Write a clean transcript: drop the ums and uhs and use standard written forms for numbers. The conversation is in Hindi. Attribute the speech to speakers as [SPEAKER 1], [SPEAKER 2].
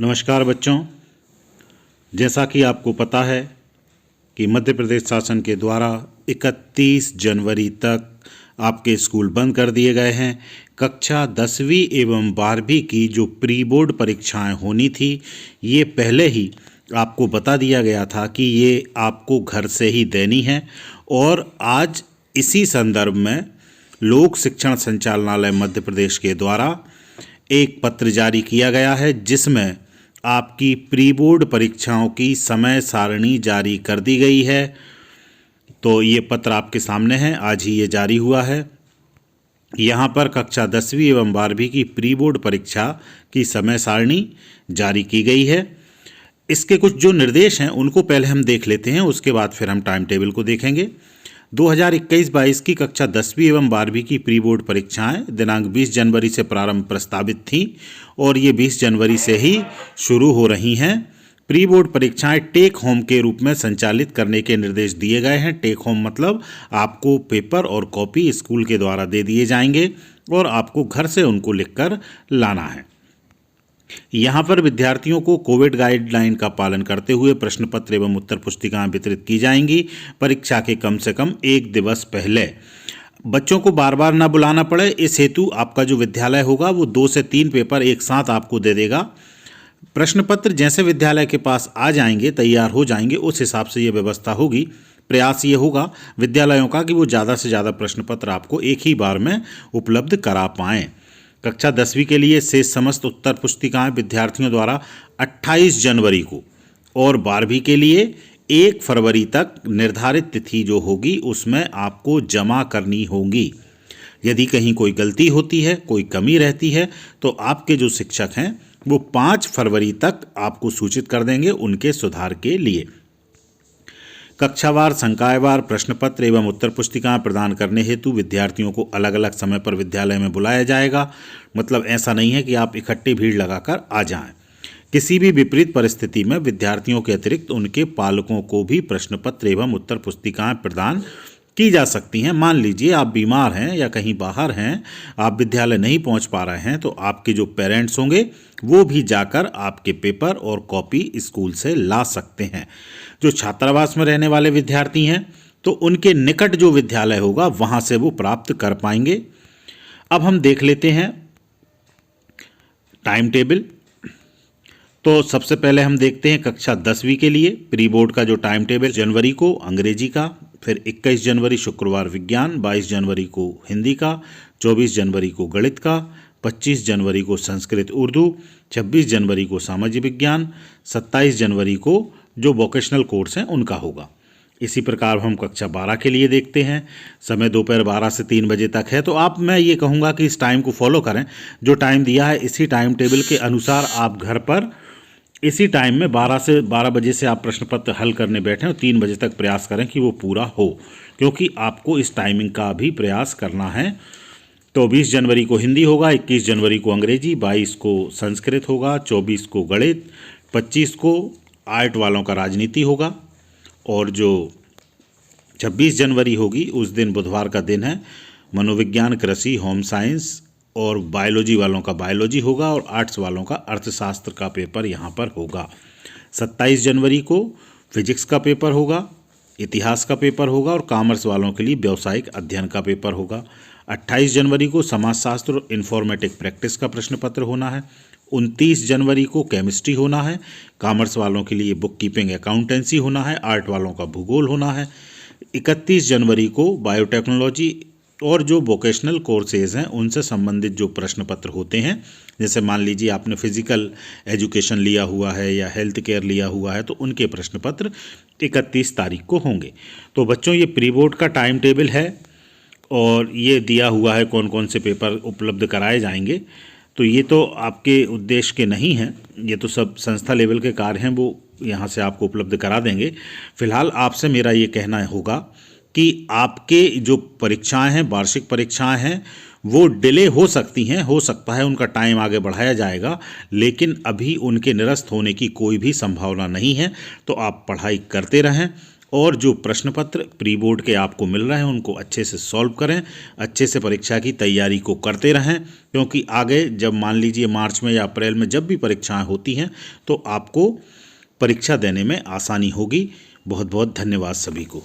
[SPEAKER 1] नमस्कार बच्चों। जैसा कि आपको पता है कि मध्य प्रदेश शासन के द्वारा 31 जनवरी तक आपके स्कूल बंद कर दिए गए हैं। कक्षा 10वीं एवं 12वीं की जो प्री बोर्ड परीक्षाएं होनी थी, ये पहले ही आपको बता दिया गया था कि ये आपको घर से ही देनी है। और आज इसी संदर्भ में लोक शिक्षण संचालनालय मध्य प्रदेश के द्वारा एक पत्र जारी किया गया है, जिसमें आपकी प्री बोर्ड परीक्षाओं की समय सारणी जारी कर दी गई है। तो ये पत्र आपके सामने है, आज ही ये जारी हुआ है। यहाँ पर कक्षा 10वीं एवं 12वीं की प्री बोर्ड परीक्षा की समय सारणी जारी की गई है। इसके कुछ जो निर्देश हैं उनको पहले हम देख लेते हैं, उसके बाद फिर हम टाइम टेबल को देखेंगे। 2021-22 की कक्षा 10वीं एवं 12वीं की प्री बोर्ड परीक्षाएं दिनांक 20 जनवरी से प्रारंभ प्रस्तावित थीं और ये 20 जनवरी से ही शुरू हो रही हैं। प्री बोर्ड परीक्षाएं टेक होम के रूप में संचालित करने के निर्देश दिए गए हैं। टेक होम मतलब आपको पेपर और कॉपी स्कूल के द्वारा दे दिए जाएंगे और आपको घर से उनको लिखकर लाना है। यहाँ पर विद्यार्थियों को कोविड गाइडलाइन का पालन करते हुए प्रश्न पत्र एवं उत्तर पुस्तिकाएं वितरित की जाएंगी। परीक्षा के कम से कम एक दिवस पहले बच्चों को बार बार ना बुलाना पड़े, इस हेतु आपका जो विद्यालय होगा वो 2 से 3 पेपर एक साथ आपको दे देगा। प्रश्न पत्र जैसे विद्यालय के पास आ जाएंगे, तैयार हो जाएंगे, उस हिसाब से ये व्यवस्था होगी। प्रयास ये होगा विद्यालयों का कि वो ज़्यादा से ज़्यादा प्रश्न पत्र आपको एक ही बार में उपलब्ध करा पाएँ। कक्षा 10वीं के लिए शेष समस्त उत्तर पुस्तिकाएं विद्यार्थियों द्वारा 28 जनवरी को और 12वीं के लिए 1 फरवरी तक निर्धारित तिथि जो होगी उसमें आपको जमा करनी होगी। यदि कहीं कोई गलती होती है, कोई कमी रहती है, तो आपके जो शिक्षक हैं वो 5 फरवरी तक आपको सूचित कर देंगे उनके सुधार के लिए। कक्षावार संकायवार प्रश्न पत्र एवं उत्तर पुस्तिकाएं प्रदान करने हेतु विद्यार्थियों को अलग अलग समय पर विद्यालय में बुलाया जाएगा। मतलब ऐसा नहीं है कि आप इकट्ठी भीड़ लगाकर आ जाएं। किसी भी विपरीत परिस्थिति में विद्यार्थियों के अतिरिक्त उनके पालकों को भी प्रश्न पत्र एवं उत्तर पुस्तिकाएं प्रदान की जा सकती हैं। मान लीजिए आप बीमार हैं या कहीं बाहर हैं, आप विद्यालय नहीं पहुंच पा रहे हैं, तो आपके जो पेरेंट्स होंगे वो भी जाकर आपके पेपर और कॉपी स्कूल से ला सकते हैं। जो छात्रावास में रहने वाले विद्यार्थी हैं तो उनके निकट जो विद्यालय होगा वहां से वो प्राप्त कर पाएंगे। अब हम देख लेते हैं टाइम टेबल। तो सबसे पहले हम देखते हैं कक्षा 10वीं के लिए प्री बोर्ड का जो टाइम टेबल। जनवरी को अंग्रेजी का, फिर 21 जनवरी शुक्रवार विज्ञान, 22 जनवरी को हिंदी का, 24 जनवरी को गणित का, 25 जनवरी को संस्कृत उर्दू, 26 जनवरी को सामाजिक विज्ञान, 27 जनवरी को जो वोकेशनल कोर्स हैं उनका होगा। इसी प्रकार हम कक्षा 12 के लिए देखते हैं। समय दोपहर 12 से 3 बजे तक है। तो मैं ये कहूँगा कि इस टाइम को फॉलो करें। जो टाइम दिया है इसी टाइम टेबल के अनुसार आप घर पर इसी टाइम में 12 बजे से आप प्रश्न पत्र हल करने बैठें और 3 बजे तक प्रयास करें कि वो पूरा हो, क्योंकि आपको इस टाइमिंग का भी प्रयास करना है। तो 20 जनवरी को हिंदी होगा, 21 जनवरी को अंग्रेजी, 22 को संस्कृत होगा, 24 को गणित, 25 को आर्ट वालों का राजनीति होगा और जो 26 जनवरी होगी उस दिन बुधवार का दिन है, मनोविज्ञान, कृषि, होम साइंस और बायोलॉजी वालों का बायोलॉजी होगा और आर्ट्स वालों का अर्थशास्त्र का पेपर यहाँ पर होगा। 27 जनवरी को फिजिक्स का पेपर होगा, इतिहास का पेपर होगा और कॉमर्स वालों के लिए व्यावसायिक अध्ययन का पेपर होगा। 28 जनवरी को समाजशास्त्र और इन्फॉर्मेटिक प्रैक्टिस का प्रश्न पत्र होना है। 29 जनवरी को केमिस्ट्री होना है, कॉमर्स वालों के लिए बुक कीपिंग अकाउंटेंसी होना है, आर्ट वालों का भूगोल होना है। 31 जनवरी को बायोटेक्नोलॉजी और जो वोकेशनल कोर्सेज हैं उनसे संबंधित जो प्रश्न पत्र होते हैं, जैसे मान लीजिए आपने फिजिकल एजुकेशन लिया हुआ है या हेल्थ केयर लिया हुआ है, तो उनके प्रश्न पत्र 31 तारीख को होंगे। तो बच्चों ये प्री बोर्ड का टाइम टेबल है और ये दिया हुआ है कौन कौन से पेपर उपलब्ध कराए जाएंगे। तो ये तो आपके उद्देश्य के नहीं हैं, ये तो सब संस्था लेवल के कार्य हैं, वो यहाँ से आपको उपलब्ध करा देंगे। फिलहाल आपसे मेरा ये कहना होगा कि आपके जो परीक्षाएं हैं, वार्षिक परीक्षाएं हैं, वो डिले हो सकती हैं, हो सकता है उनका टाइम आगे बढ़ाया जाएगा, लेकिन अभी उनके निरस्त होने की कोई भी संभावना नहीं है। तो आप पढ़ाई करते रहें और जो प्रश्न पत्र प्री बोर्ड के आपको मिल रहे हैं उनको अच्छे से सॉल्व करें, अच्छे से परीक्षा की तैयारी को करते रहें, क्योंकि आगे जब मान लीजिए मार्च में या अप्रैल में जब भी परीक्षाएं होती हैं तो आपको परीक्षा देने में आसानी होगी। बहुत बहुत धन्यवाद सभी को।